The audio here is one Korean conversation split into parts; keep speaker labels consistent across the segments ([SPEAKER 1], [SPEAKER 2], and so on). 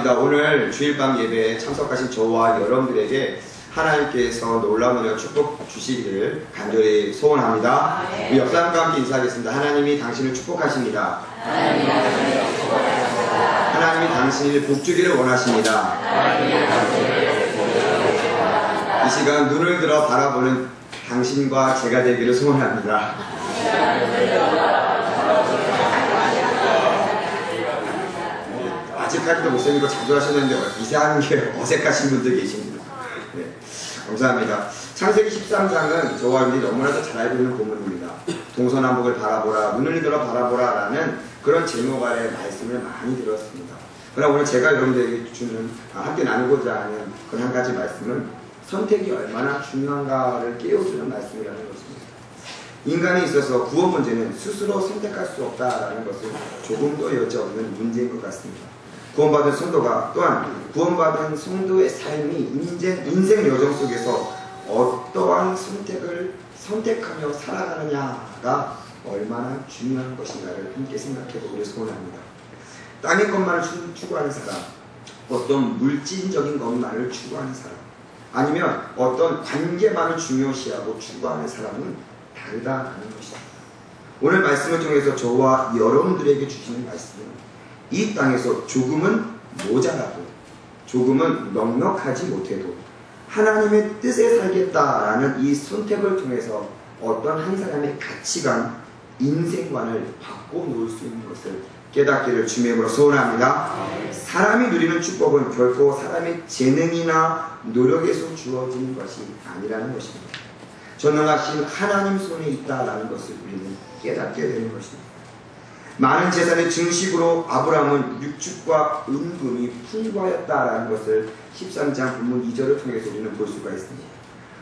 [SPEAKER 1] 반갑습니다. 오늘 주일밤 예배에 참석하신 저와 여러분들에게 하나님께서 놀라운 은혜와 축복 주시기를 간절히 소원합니다. 우리 옆 사람과 함께 인사하겠습니다. 하나님이 당신을 축복하십니다. 하나님이 당신을 복주기를 원하십니다. 이 시간 눈을 들어 바라보는 당신과 제가 되기를 소원합니다. 아직까지도 못생긴 거 자주 하셨는데 이상한 게 어색하신 분들 계십니다. 네, 감사합니다. 창세기 13장은 저와 여러분들이 너무나도 잘 알고 있는 본문입니다. 동서남북을 바라보라, 눈을 들어 바라보라 라는 그런 제목 아래 말씀을 많이 들었습니다. 그러나 오늘 제가 여러분들에게 주는 함께 나누고자 하는 그런 한 가지 말씀은 선택이 얼마나 중요한가를 깨워주는 말씀이라는 것입니다. 인간에 있어서 구원 문제는 스스로 선택할 수 없다라는 것은 조금도 여지없는 문제인 것 같습니다. 구원받은 성도가 또한 구원받은 성도의 삶이 인생 여정 속에서 어떠한 선택을 선택하며 살아가느냐가 얼마나 중요한 것인가를 함께 생각해보기를 소원합니다. 땅의 것만을 추구하는 사람, 어떤 물질적인 것만을 추구하는 사람, 아니면 어떤 관계만을 중요시하고 추구하는 사람은 다르다는 것입니다. 오늘 말씀을 통해서 저와 여러분들에게 주시는 말씀은 이 땅에서 조금은 모자라도 조금은 넉넉하지 못해도 하나님의 뜻에 살겠다라는 이 선택을 통해서 어떤 한 사람의 가치관, 인생관을 바꿔놓을 수 있는 것을 깨닫기를 주님의 이름으로 소원합니다. 사람이 누리는 축복은 결코 사람의 재능이나 노력에서 주어지는 것이 아니라는 것입니다. 전능하신 하나님 손에 있다라는 것을 우리는 깨닫게 되는 것입니다. 많은 재산의 증식으로 아브라함은 육축과 은금이 풍부하였다라는 것을 13장 본문 2절을 통해서 우리는 볼 수가 있습니다.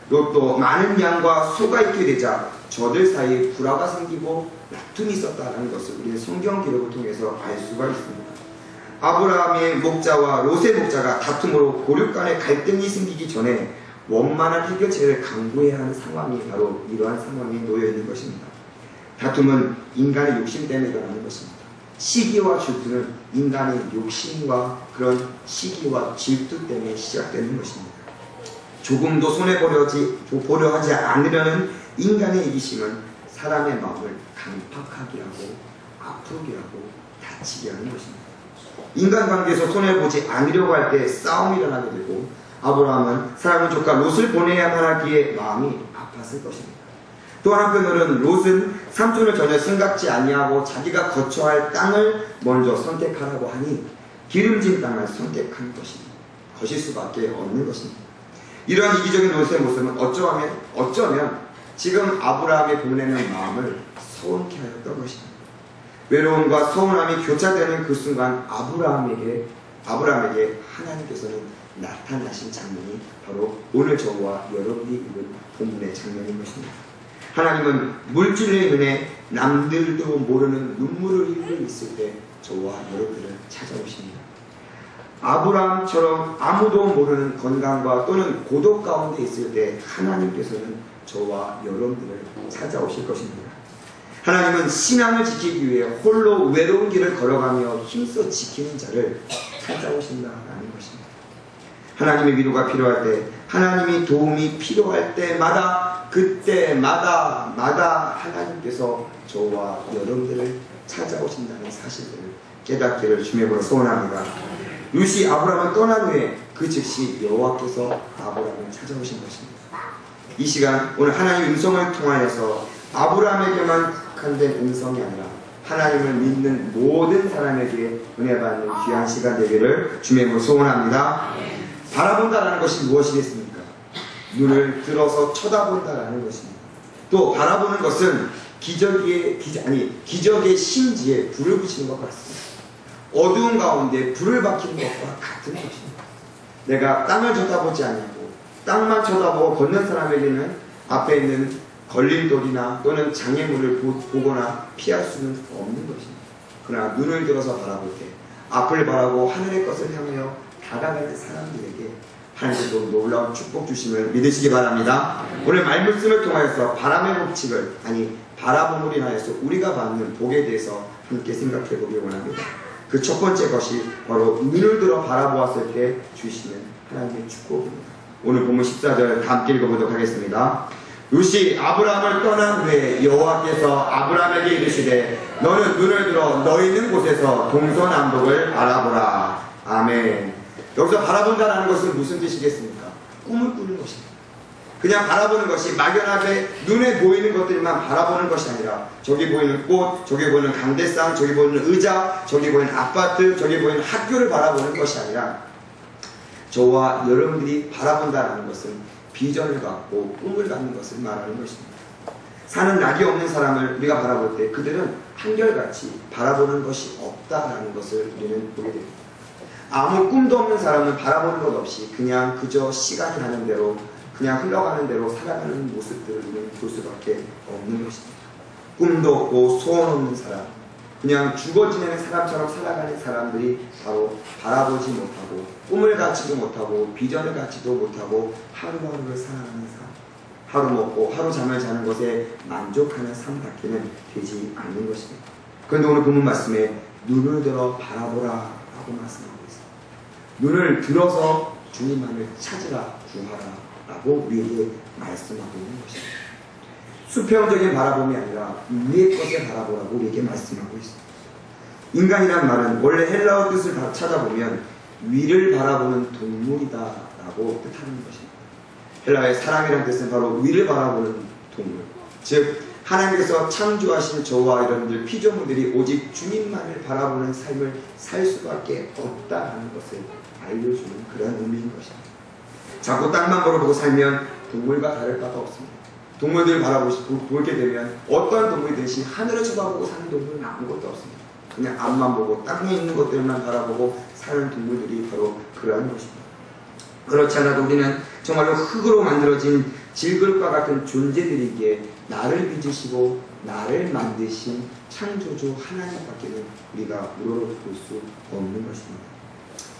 [SPEAKER 1] 또 많은 양과 소가 있게 되자 저들 사이에 불화가 생기고 다툼이 있었다는 것을 우리는 성경 기록을 통해서 알 수가 있습니다. 아브라함의 목자와 롯의 목자가 다툼으로 고륙 간의 갈등이 생기기 전에 원만한 해결책을 강구해야 하는 상황이 바로 이러한 상황에 놓여 있는 것입니다. 다툼은 인간의 욕심 때문에 일어나는 것입니다. 시기와 질투는 인간의 욕심과 그런 시기와 질투 때문에 시작되는 것입니다. 조금도 손해보려 하지 않으려는 인간의 이기심은 사람의 마음을 강팍하게 하고 아프게 하고 다치게 하는 것입니다. 인간관계에서 손해보지 않으려고 할 때 싸움이 일어나게 되고 아브라함은 사랑하는 조카 롯을 보내야만 하기에 마음이 아팠을 것입니다. 또 한편으로는 롯은 삼촌을 전혀 생각지 아니하고 자기가 거처할 땅을 먼저 선택하라고 하니 기름진 땅을 선택한 것일 수밖에 없는 것입니다. 이러한 이기적인 롯의 모습은 어쩌면 지금 아브라함의 보내는 마음을 서운케 하였던 것입니다. 외로움과 서운함이 교차되는 그 순간 아브라함에게 하나님께서는 나타나신 장면이 바로 오늘 저와 여러분이 읽은 본문의 장면인 것입니다. 하나님은 물질의 눈에 남들도 모르는 눈물을 흘리고 있을 때 저와 여러분들을 찾아오십니다. 아브라함처럼 아무도 모르는 건강과 또는 고독 가운데 있을 때 하나님께서는 저와 여러분들을 찾아오실 것입니다. 하나님은 신앙을 지키기 위해 홀로 외로운 길을 걸어가며 힘써 지키는 자를 찾아오신다는 것입니다. 하나님의 위로가 필요할 때, 하나님의 도움이 필요할 때마다 그때마다 하나님께서 저와 여러분들을 찾아오신다는 사실을 깨닫기를 주님의 이름으로 소원합니다. 롯이 아브라함을 떠난 후에 그 즉시 여호와께서 아브라함을 찾아오신 것입니다. 이 시간 오늘 하나님의 음성을 통하여서 아브라함에게만 국한된 음성이 아니라 하나님을 믿는 모든 사람에게 은혜 받는 귀한 시간 되기를 주님의 이름으로 소원합니다. 바라본다라는 것이 무엇이겠습니까? 눈을 들어서 쳐다본다라는 것입니다. 또 바라보는 것은 기적의 심지에 불을 붙이는 것 같습니다. 어두운 가운데 불을 밝히는 것과 같은 것입니다. 내가 땅을 쳐다보지 않고 땅만 쳐다보고 걷는 사람에게는 앞에 있는 걸림돌이나 또는 장애물을 보거나 피할 수는 없는 것입니다. 그러나 눈을 들어서 바라볼 때 앞을 바라고 하늘의 것을 향하여 다가가는 사람들에게 하나님께서 놀라운 축복 주심을 믿으시기 바랍니다. 오늘 말씀을 통하여서 바람의 법칙을 바라봄으로 인하여서 우리가 받는 복에 대해서 함께 생각해 보길 원합니다. 그 첫 번째 것이 바로 눈을 들어 바라보았을 때 주시는 하나님의 축복입니다. 오늘 본문 14절 함께 읽어보도록 하겠습니다. 룻이 아브라함을 떠난 후에 여호와께서 아브라함에게 이르시되 너는 눈을 들어 너 있는 곳에서 동서남북을 바라보라. 아멘. 여기서 바라본다라는 것은 무슨 뜻이겠습니까? 꿈을 꾸는 것입니다. 그냥 바라보는 것이 막연하게 눈에 보이는 것들만 바라보는 것이 아니라 저기 보이는 꽃, 저기 보이는 강대상, 저기 보이는 의자, 저기 보이는 아파트, 저기 보이는 학교를 바라보는 것이 아니라 저와 여러분들이 바라본다는 것은 비전을 갖고 꿈을 갖는 것을 말하는 것입니다. 사는 낙이 없는 사람을 우리가 바라볼 때 그들은 한결같이 바라보는 것이 없다라는 것을 우리는 보게 됩니다. 아무 꿈도 없는 사람은 바라보는 것 없이 그냥 그저 시간이 가는 대로 그냥 흘러가는 대로 살아가는 모습들을 우리는 볼 수밖에 없는 것입니다. 꿈도 없고 소원 없는 사람, 그냥 죽어 지내는 사람처럼 살아가는 사람들이 바로 바라보지 못하고 꿈을 갖지도 못하고 비전을 갖지도 못하고 하루하루를 살아가는 삶, 하루 먹고 하루 잠을 자는 것에 만족하는 삶밖에는 되지 않는 것입니다. 그런데 오늘 본문 말씀에 눈을 들어 바라보라 라고 말씀하고 있습니다. 눈을 들어서 주님만을 찾으라, 구하라 라고 우리에게 말씀하고 있는 것입니다. 수평적인 바라봄이 아니라 위의 것을 바라보라고 우리에게 말씀하고 있습니다. 인간이란 말은 원래 헬라어 뜻을 찾아보면 위를 바라보는 동물이다 라고 뜻하는 것입니다. 헬라어의 사람이란 뜻은 바로 위를 바라보는 동물, 즉 하나님께서 창조하신 저와 여러분들 피조물들이 오직 주님만을 바라보는 삶을 살 수밖에 없다는 것을 알려주는 그런 의미인 것입니다. 자꾸 땅만 바라보고 살면 동물과 다를 바가 없습니다. 동물들을 보게 되면 어떠한 동물이든지 하늘을 쳐다보고 사는 동물은 아무것도 없습니다. 그냥 앞만 보고 땅에 있는 것들만 바라보고 사는 동물들이 바로 그러한 것입니다. 그렇지 않아도 우리는 정말로 흙으로 만들어진 질그릇과 같은 존재들이기에 나를 빚으시고 나를 만드신 창조주 하나님밖에는 우리가 우러러볼 수 없는 것입니다.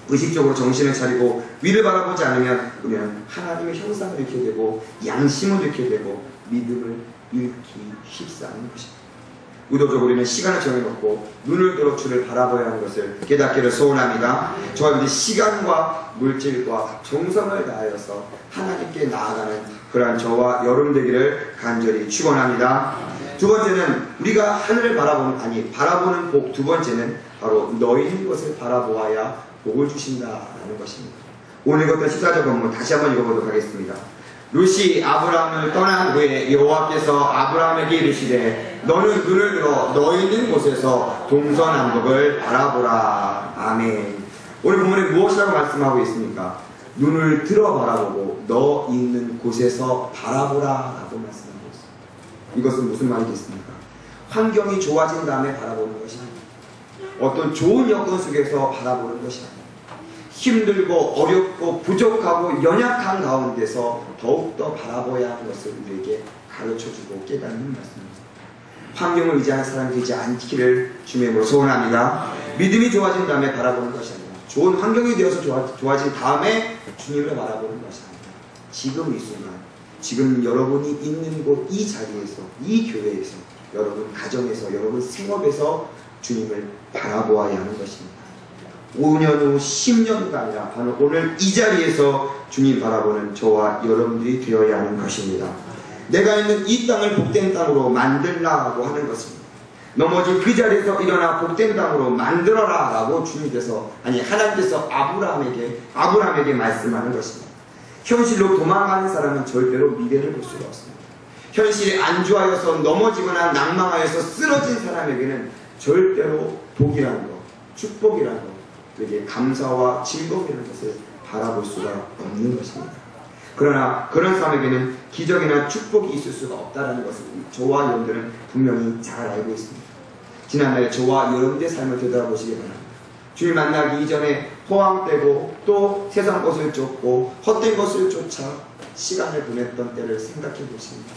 [SPEAKER 1] 의식적으로 정신을 차리고 위를 바라보지 않으면 우리는 하나님의 형상을 잃게 되고 양심을 잃게 되고 믿음을 잃기 쉽사하는 것입니다. 의도적으로 우리는 시간을 정해놓고 눈을 들어 주를 바라봐야 하는 것을 깨닫기를 소원합니다. 저와 여러분들이 시간과 물질과 정성을 다하여서 하나님께 나아가는 그러한 저와 여러분 되기를 간절히 축원합니다. 두 번째는 우리가 하늘을 바라보는 복, 두 번째는 바로 너희 있는 것을 바라보아야 복을 주신다라는 것입니다. 오늘 읽었던 14절 본문 다시 한번 읽어보도록 하겠습니다. 룻이 아브라함을 떠난 후에 여호와께서 아브라함에게 이르시되 너는 눈을 들어 너 있는 곳에서 동서남북을 바라보라. 아멘. 오늘 본문에 무엇이라고 말씀하고 있습니까? 눈을 들어 바라보고 너 있는 곳에서 바라보라 라고 말씀하고 있습니다. 이것은 무슨 말이겠습니까? 환경이 좋아진 다음에 바라보는 것이 아닙니다. 어떤 좋은 여건 속에서 바라보는 것이 아닙니다. 힘들고 어렵고 부족하고 연약한 가운데서 더욱더 바라봐야 하는 것을 우리에게 가르쳐주고 깨닫는 말씀입니다. 환경을 의지하는 사람이 되지 않기를 주님으로 소원합니다. 믿음이 좋아진 다음에 바라보는 것이 아니라 좋은 환경이 되어서 좋아진 다음에 주님을 바라보는 것이 아니라 지금 이 순간, 지금 여러분이 있는 곳 이 자리에서, 이 교회에서, 여러분 가정에서, 여러분 생업에서 주님을 바라보아야 하는 것입니다. 5년 후 10년 후가 아니라 바로 오늘 이 자리에서 주님 바라보는 저와 여러분들이 되어야 하는 것입니다. 내가 있는 이 땅을 복된 땅으로 만들라고 하는 것입니다. 넘어진 그 자리에서 일어나 복된 땅으로 만들어라 라고 하나님께서 아브라함에게 말씀하는 것입니다. 현실로 도망가는 사람은 절대로 미래를 볼 수가 없습니다. 현실이 안주하여서 넘어지거나 낭망하여서 쓰러진 사람에게는 절대로 복이라는 것, 축복이라는 것, 그에게 감사와 즐거움이라는 것을 바라볼 수가 없는 것입니다. 그러나 그런 사람에게는 기적이나 축복이 있을 수가 없다는 것을 저와 여러분들은 분명히 잘 알고 있습니다. 지난날에 저와 여러분들의 삶을 되돌아보시기 바랍니다. 주님 만나기 이전에 허황되고 또 세상 것을 쫓고 헛된 것을 쫓아 시간을 보냈던 때를 생각해 보십니다.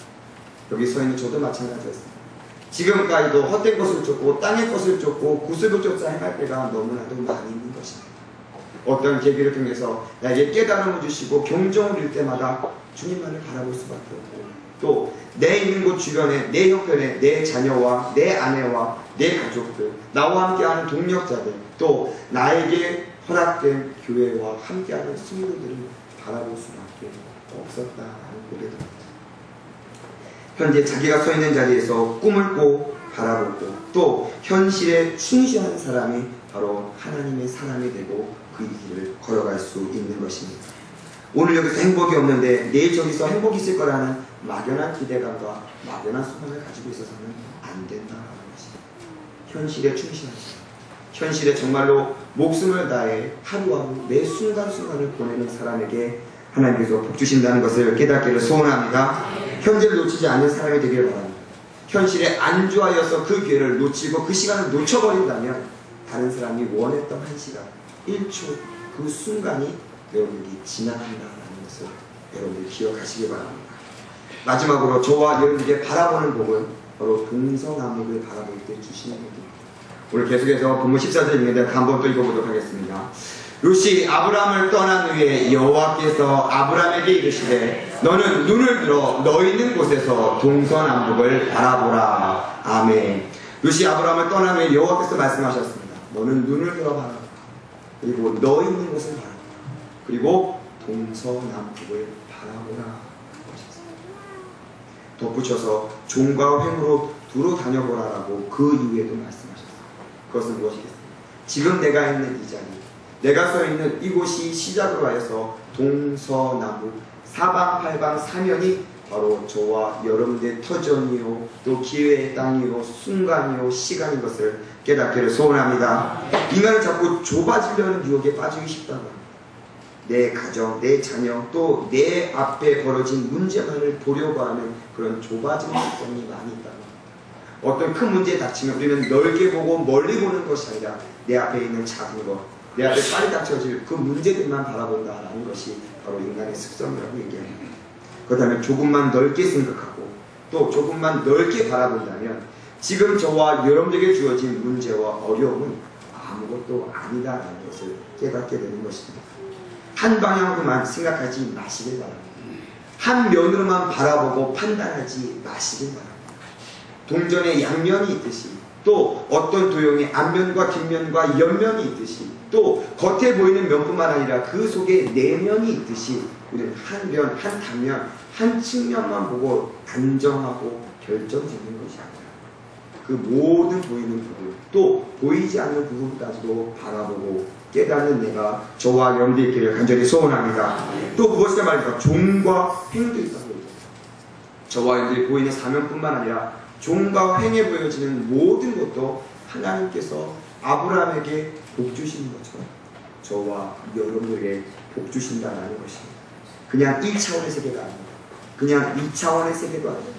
[SPEAKER 1] 여기 서 있는 저도 마찬가지였습니다. 지금까지도 헛된 것을 쫓고 땅의 것을 쫓고 구습을 쫓아 행할 때가 너무나도 많이 있는 것입니다. 어떤 계기를 통해서 나에게 깨달음을 주시고 경종을 일 때마다 주님만을 바라볼 수밖에 없고 또 내 있는 곳 주변에 내 형편에 내 자녀와 내 아내와 내 가족들 나와 함께하는 동력자들 또 나에게 허락된 교회와 함께하는 성도들을 바라볼 수밖에 없었다라는 고백입니다. 현재 자기가 서 있는 자리에서 꿈을 꿔 바라보고 또 현실에 충실한 사람이 바로 하나님의 사람이 되고 그 길을 걸어갈 수 있는 것입니다. 오늘 여기서 행복이 없는데 내일 저기서 행복이 있을 거라는 막연한 기대감과 막연한 소망을 가지고 있어서는 안 된다는 것입니다. 현실에 충실한 사람, 현실에 정말로 목숨을 다해 하루하루 매 순간순간을 보내는 사람에게 하나님께서 복 주신다는 것을 깨닫기를 소원합니다. 현재를 놓치지 않는 사람이 되기를 바랍니다. 현실에 안주하여서 그 기회를 놓치고 그 시간을 놓쳐버린다면 다른 사람이 원했던 한 시간, 1초 그 순간이 여러분들이 지나간다는 것을 여러분들이 기억하시기 바랍니다. 마지막으로 저와 여러분들에게 바라보는 복은 바로 동서남북을 바라볼 때 주시는 복입니다. 오늘 계속해서 본문 14절 읽는데 한번 또 읽어보도록 하겠습니다. 롯이 아브라함을 떠난 후에 여호와께서 아브라함에게 이르시되 너는 눈을 들어 너 있는 곳에서 동서남북을 바라보라. 아멘. 롯이 아브라함을 떠난 후에 여호와께서 말씀하셨습니다. 너는 눈을 들어 바라보라. 그리고 너 있는 곳을 바라보라. 그리고 동서남북을 바라보라. 덧붙여서 종과 횡으로 두루 다녀보라라고 그 이후에도 말씀하셨어요. 그것은 무엇이겠습니까? 지금 내가 있는 이 자리, 내가 서 있는 이곳이 시작으로 하여서 동서남북 사방팔방 사면이 바로 저와 여러분들의 터전이요 또 기회의 땅이요 순간이요 시간인 것을 깨닫기를 소원합니다. 인간은 자꾸 좁아지려는 유혹에 빠지기 쉽다고 합니다. 내 가정, 내 자녀, 또 내 앞에 벌어진 문제만을 보려고 하는 그런 좁아진 특성이 많이 있다고 합니다. 어떤 큰 문제에 닥치면 우리는 넓게 보고 멀리 보는 것이 아니라 내 앞에 있는 작은 것, 내 앞에 빨리 닥쳐질 그 문제들만 바라본다라는 것이 바로 인간의 습성이라고 얘기합니다. 그렇다면 조금만 넓게 생각하고 또 조금만 넓게 바라본다면 지금 저와 여러분들에게 주어진 문제와 어려움은 아무것도 아니다라는 것을 깨닫게 되는 것입니다. 한 방향으로만 생각하지 마시길 바랍니다. 한 면으로만 바라보고 판단하지 마시길 바랍니다. 동전에 양면이 있듯이 또 어떤 도형의 앞면과 뒷면과 옆면이 있듯이 또 겉에 보이는 면뿐만 아니라 그 속에 내면이 있듯이 우리는 한 면, 한 단면, 한 측면만 보고 단정하고 결정짓는 것이 아니라 그 모든 보이는 부분 또 보이지 않는 부분까지도 바라보고 깨닫는 내가 저와 여러분들이 있기를 간절히 소원합니다. 또 무엇이냐 말입니까? 종과 횡도 있다고 얘기합니다. 저와 여러분들이 보이는 사면뿐만 아니라 종과 횡에 보여지는 모든 것도 하나님께서 아브라함에게 복 주시는 것처럼 저와 여러분들에게 복 주신다는 것입니다. 그냥 1차원의 세계가 아닙니다. 그냥 2차원의 세계도 아닙니다.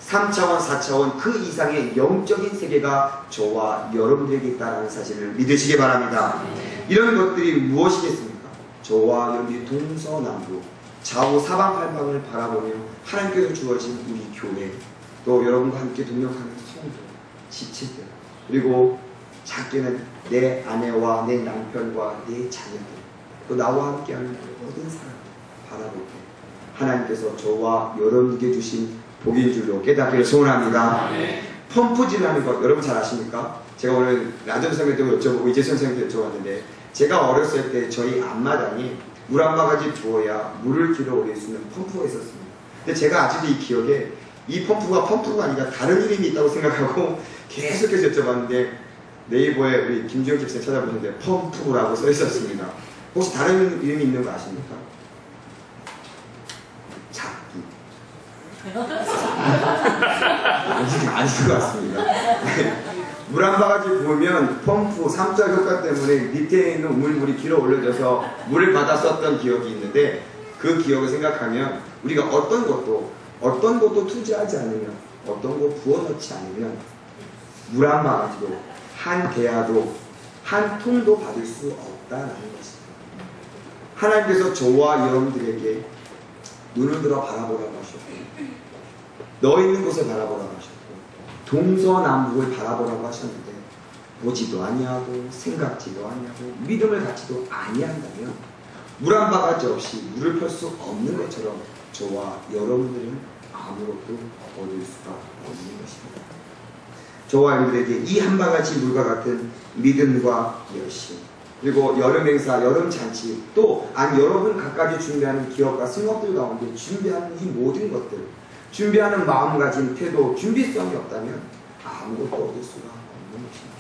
[SPEAKER 1] 3차원, 4차원 그 이상의 영적인 세계가 저와 여러분들에게 있다는 사실을 믿으시기 바랍니다. 이런 것들이 무엇이겠습니까? 저와 여러분들이 동서남북 좌우 사방팔방을 바라보며 하나님께서 주어진 우리 교회 또 여러분과 함께 동역하는 성도, 지체들 그리고 작게는 내 아내와 내 남편과 내 자녀들 또 나와 함께하는 모든 사람 바라볼 때 하나님께서 저와 여러분에게 주신 복인 줄로 깨닫기를 소원합니다. 펌프질하는 것 여러분 잘 아십니까? 제가 오늘 라디오 선생님도 여쭤보고 이재 선생님도 여쭤봤는데 제가 어렸을 때 저희 앞마당에 물 한 바가지 부어야 물을 길어 올릴 수 있는 펌프가 있었습니다. 근데 제가 아직도 이 기억에 이 펌프가 아니라 다른 이름이 있다고 생각하고 계속해서 여쭤봤는데 네이버에 우리 김지영 집사님 찾아보셨는데 펌프라고 써 있었습니다. 혹시 다른 이름이 있는 거 아십니까? 잡기. 아닌 것 같습니다. 물 한 바가지 부으면 펌프 3자 효과 때문에 밑에 있는 우물물이 길어 올려져서 물을 받아 썼던 기억이 있는데 그 기억을 생각하면 우리가 어떤 것도 투자하지 않으면 어떤 거 부어넣지 않으면 물 한 바가지도 한 대야도 한 통도 받을 수 없다는 것입니다. 하나님께서 저와 여러분들에게 눈을 들어 바라보라고 하셨고 너 있는 곳을 바라보라고 하셨고 동서남북을 바라보라고 하셨는데 보지도 아니하고 생각지도 아니하고 믿음을 갖지도 아니한다면 물 한 바가지 없이 물을 펼 수 없는 것처럼 저와 여러분들은 아무것도 얻을 수가 없는 것입니다. 저와 여러분들에게 이 한바가지 물과 같은 믿음과 열심, 그리고 여름 행사, 여름 잔치, 또 여러분 각각이 준비하는 기업과 승업들 가운데 준비하는 이 모든 것들, 준비하는 마음가짐, 태도, 준비성이 없다면 아무것도 얻을 수가 없는 것입니다.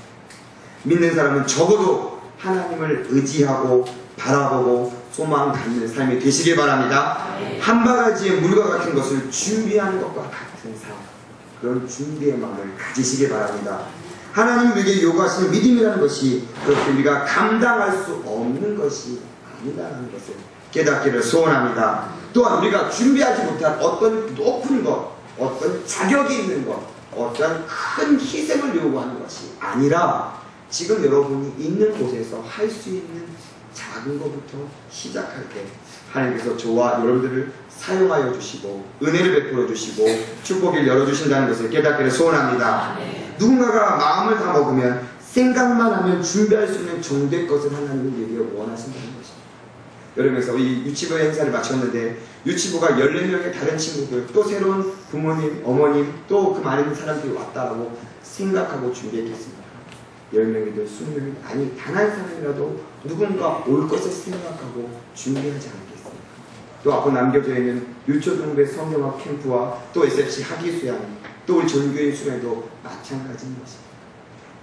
[SPEAKER 1] 믿는 사람은 적어도 하나님을 의지하고 바라보고 소망 갖는 삶이 되시길 바랍니다. 한바가지의 물과 같은 것을 준비하는 것과 같은 삶, 그런 준비의 마음을 가지시길 바랍니다. 하나님 우리에게 요구하시는 믿음이라는 것이 그렇게 우리가 감당할 수 없는 것이 아니라는 것을 깨닫기를 소원합니다. 또한 우리가 준비하지 못한 어떤 높은 것, 어떤 자격이 있는 것, 어떤 큰 희생을 요구하는 것이 아니라 지금 여러분이 있는 곳에서 할 수 있는 작은 것부터 시작할 때 하나님께서 저와 여러분들을 사용하여 주시고 은혜를 베풀어 주시고 축복을 열어주신다는 것을 깨닫기를 소원합니다. 누군가가 마음을 다 먹으면 생각만 하면 준비할 수 있는 정도의 것을 하나님은 우리에게 원하신다는 것입니다. 여러분께서 우리 유치부 행사를 마쳤는데 유치부가 14명의 다른 친구들, 또 새로운 부모님, 어머님, 또 그 많은 사람들이 왔다라고 생각하고 준비했겠습니다. 10명이든 20명이든 아니 단 한 사람이라도 누군가 올 것을 생각하고 준비하지 않겠습니까? 또 앞으로 남겨져 있는 유초등부의 성경학 캠프와 또 SFC 학위수양, 또 우리 전교인 수련도 마찬가지인 것입니다.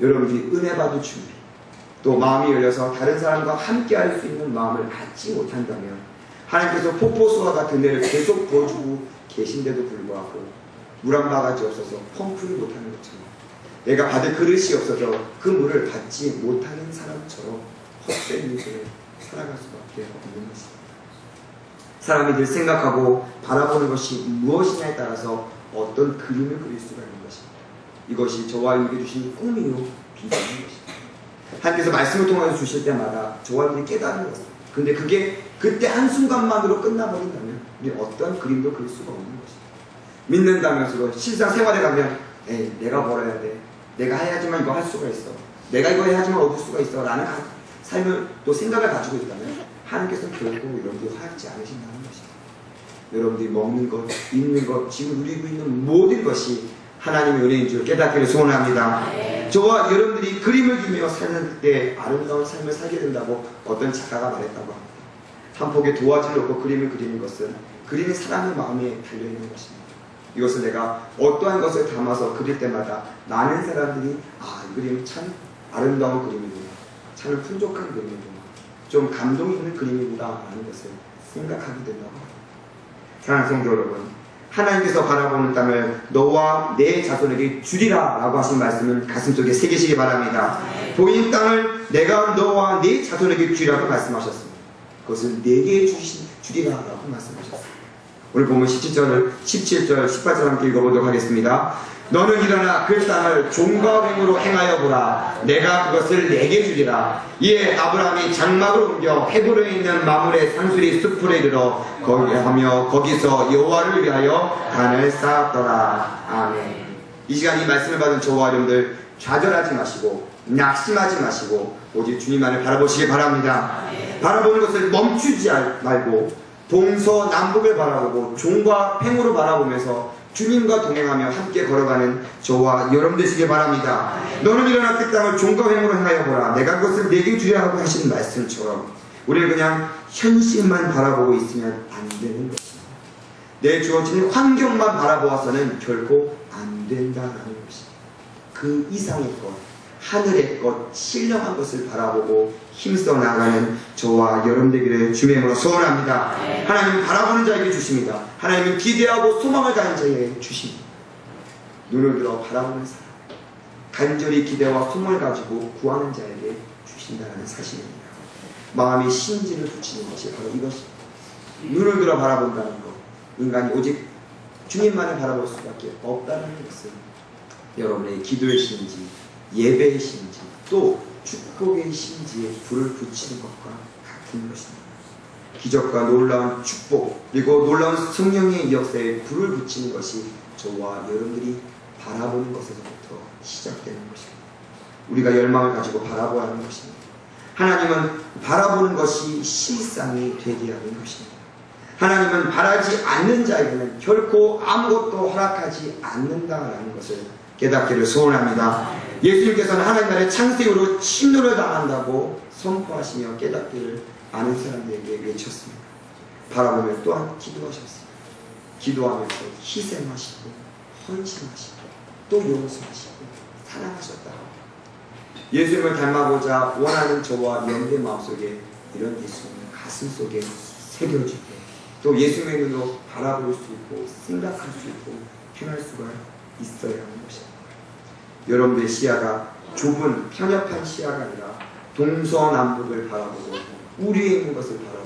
[SPEAKER 1] 여러분들이 은혜 받을 준비, 또 마음이 열려서 다른 사람과 함께 할 수 있는 마음을 갖지 못한다면 하나님께서 폭포수와 같은 은혜를 계속 부어주고 계신데도 불구하고 물 한 바가지 없어서 펌프를 못하는 것처럼 내가 받을 그릇이 없어서 그 물을 받지 못하는 사람처럼 헛된 인생을 살아갈 수밖에 없는 것입니다. 사람이 늘 생각하고 바라보는 것이 무엇이냐에 따라서 어떤 그림을 그릴 수가 있는 것입니다. 이것이 저와 여러분에게 주신 꿈이요 비전인 것입니다. 하나님께서 말씀을 통해서 주실 때마다 저와 여러분이 깨달은 것입니다. 근데 그게 그때 한순간만으로 끝나버린다면 우리 어떤 그림도 그릴 수가 없는 것입니다. 믿는다면서도 실상생활에 가면 내가 벌어야 돼, 내가 해야지만 이거 할 수가 있어, 내가 이거 해야지만 얻을 수가 있어 라는 삶을 또 생각을 가지고 있다면 하나님께서는 결코 여러분들이 허락지 않으신다는 것입니다. 여러분들이 먹는 것, 입는 것, 지금 누리고 있는 모든 것이 하나님의 은혜인 줄 깨닫기를 소원합니다. 저와 여러분들이 그림을 그리며 사는 때 아름다운 삶을 살게 된다고 어떤 작가가 말했다고 합니다. 한 폭의 도화지를 놓고 그림을 그리는 것은 그리는 사람의 마음에 달려있는 것입니다. 이것을 내가 어떠한 것을 담아서 그릴 때마다 많은 사람들이 이 그림이 참 아름다운 그림이구나, 참 풍족한 그림이구나, 좀 감동 있는 그림이구나 라는 것을 생각하게 된다고 합니다. 사랑하는 성도 여러분, 하나님께서 바라보는 땅을 너와 내 자손에게 주리라 라고 하신 말씀을 가슴속에 새기시기 바랍니다. 보이는 땅을 내가 너와 내 자손에게 주리라고 말씀하셨습니다. 그것을 내게 주리라 라고 말씀하셨습니다. 오늘 보면 17절, 18절 함께 읽어보도록 하겠습니다. 너는 일어나 그 땅을 종과 횡으로 행하여 보라. 내가 그것을 내게 주리라. 이에 아브라함이 장막을 옮겨 헤브론에 있는 마므레 상수리 숲으로 이르러 거기서 여호와를 위하여 단을 쌓았더라. 아멘. 이 시간 이 말씀을 받은 저와 여러분들 좌절하지 마시고 낙심하지 마시고 오직 주님만을 바라보시기 바랍니다. 바라보는 것을 멈추지 말고 동서남북을 바라보고 종과 팽으로 바라보면서 주님과 동행하며 함께 걸어가는 저와 여러분 되시길 바랍니다. 너는 일어나 그 땅을 종과 횡으로 행하여 보라. 내가 그것을 내게 주리라 하고 하신 말씀처럼 우리는 그냥 현실만 바라보고 있으면 안 되는 것입니다. 내 주어진 환경만 바라보아서는 결코 안 된다는 것입니다. 그 이상의 것, 하늘의 것, 신령한 것을 바라보고 힘써 나가는 저와 여러분 되기를 주의 이름으로 소원합니다. 하나님은 바라보는 자에게 주십니다. 하나님은 기대하고 소망을 가진 자에게 주십니다. 눈을 들어 바라보는 사람, 간절히 기대와 소망을 가지고 구하는 자에게 주신다는 사실입니다. 마음이 신진을 붙이는 것이 바로 이것입니다. 눈을 들어 바라본다는 것, 인간이 오직 주님만을 바라볼 수밖에 없다는 것은 여러분의 기도의 신지, 예배의 신지, 또 축복의 신지에 불을 붙이는 것과 같은 것입니다. 기적과 놀라운 축복, 그리고 놀라운 성령의 역사에 불을 붙이는 것이 저와 여러분들이 바라보는 것에서부터 시작되는 것입니다. 우리가 열망을 가지고 바라보아야 하는 것입니다. 하나님은 바라보는 것이 실상이 되게 하는 것입니다. 하나님은 바라지 않는 자에게는 결코 아무것도 허락하지 않는다라는 것을 깨닫기를 소원합니다. 예수님께서는 하나님 나라의 창세기로 침노를 당한다고 선포하시며 깨닫기를 아는 사람들에게 외쳤습니다. 바라보며 또한 기도하셨습니다. 기도하면서 희생하시고 헌신하시고 또 용서하시고 사랑하셨다. 예수님을 닮아보자 원하는 저와 여러분의 마음속에 이런 예수님을 가슴속에 새겨주고 또 예수님의 눈으로 바라볼 수 있고 생각할 수 있고 행할 수가 있어야 하는 것입니다. 여러분들의 시야가 좁은 편협한 시야가 아니라 동서남북을 바라보고 우리에 있는 것을 바라보고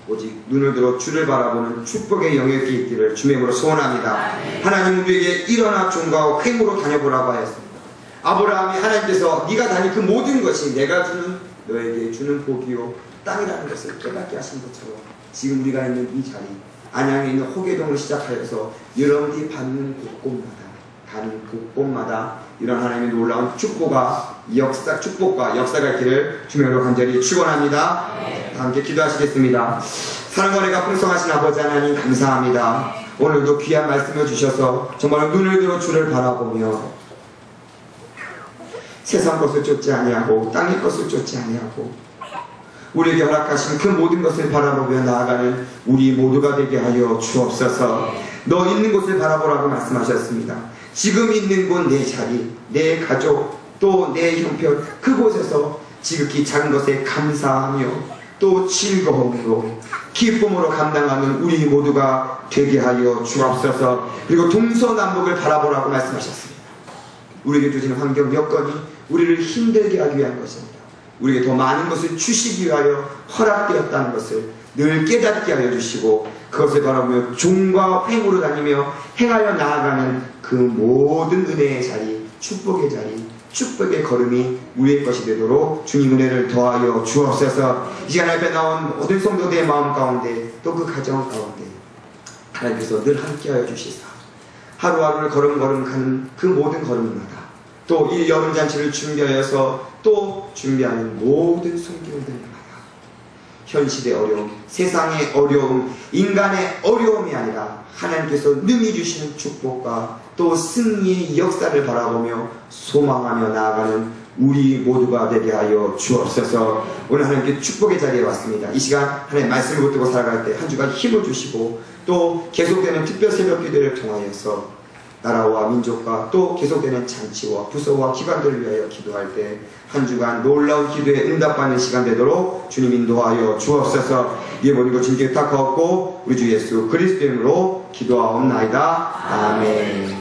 [SPEAKER 1] 오직 눈을 들어 주를 바라보는 축복의 영역이 있기를 주님으로 소원합니다. 하나님 우리에게 일어나 종과 횡으로 다녀보라고 하였습니다. 아브라함이 하나님께서 네가 다닌 그 모든 것이 내가 주는 너에게 주는 복이요 땅이라는 것을 깨닫게 하신 것처럼 지금 우리가 있는 이 자리 안양에 있는 호계동을 시작하여서 여러분들이 받는 곳곳마다 가는 곳곳마다 이런 하나님의 놀라운 축복과 역사가 있기를 주님으로 간절히 축원합니다. 함께 기도하시겠습니다. 사랑과 은혜가 풍성하신 아버지 하나님 감사합니다. 오늘도 귀한 말씀을 주셔서 정말 눈을 들어 주를 바라보며 세상 것을 쫓지 아니하고 땅의 것을 쫓지 아니하고 우리에게 허락하신 그 모든 것을 바라보며 나아가는 우리 모두가 되게 하여 주옵소서. 너 있는 곳을 바라보라고 말씀하셨습니다. 지금 있는 곳 내 자리, 내 가족, 또 내 형편 그곳에서 지극히 작은 것에 감사하며 또 즐거움으로 기쁨으로 감당하는 우리 모두가 되게 하여 주옵소서. 그리고 동서남북을 바라보라고 말씀하셨습니다. 우리에게 주시는 환경 여건이 우리를 힘들게 하기 위한 것입니다. 우리에게 더 많은 것을 주시기 위하여 허락되었다는 것을 늘 깨닫게 하여 주시고 그것을 바라보며 종과 횡으로 다니며 행하여 나아가는 그 모든 은혜의 자리, 축복의 자리, 축복의 걸음이 우리의 것이 되도록 주님 은혜를 더하여 주옵소서. 이 시간 앞에 나온 모든 성도들의 마음 가운데 또 그 가정 가운데 하나님께서 늘 함께하여 주시사 하루하루를 걸음걸음 가는 그 모든 걸음마다 또 이 여름잔치를 준비하여서 또 준비하는 모든 성도들마다 현실의 어려움, 세상의 어려움, 인간의 어려움이 아니라 하나님께서 능히 주시는 축복과 또 승리의 역사를 바라보며 소망하며 나아가는 우리 모두가 되게 하여 주옵소서. 오늘 하나님께 축복의 자리에 왔습니다. 이 시간 하나님의 말씀을 붙들고 살아갈 때 한 주간 힘을 주시고 또 계속되는 특별 새벽 기도를 통하여서 나라와 민족과 또 계속되는 잔치와 부서와 기관들을 위하여 기도할 때 한 주간 놀라운 기도에 응답받는 시간 되도록 주님 인도하여 주옵소서. 이 모든 것 주님께 부탁하옵고 우리 주 예수 그리스도 이름으로 기도하옵나이다. 아멘.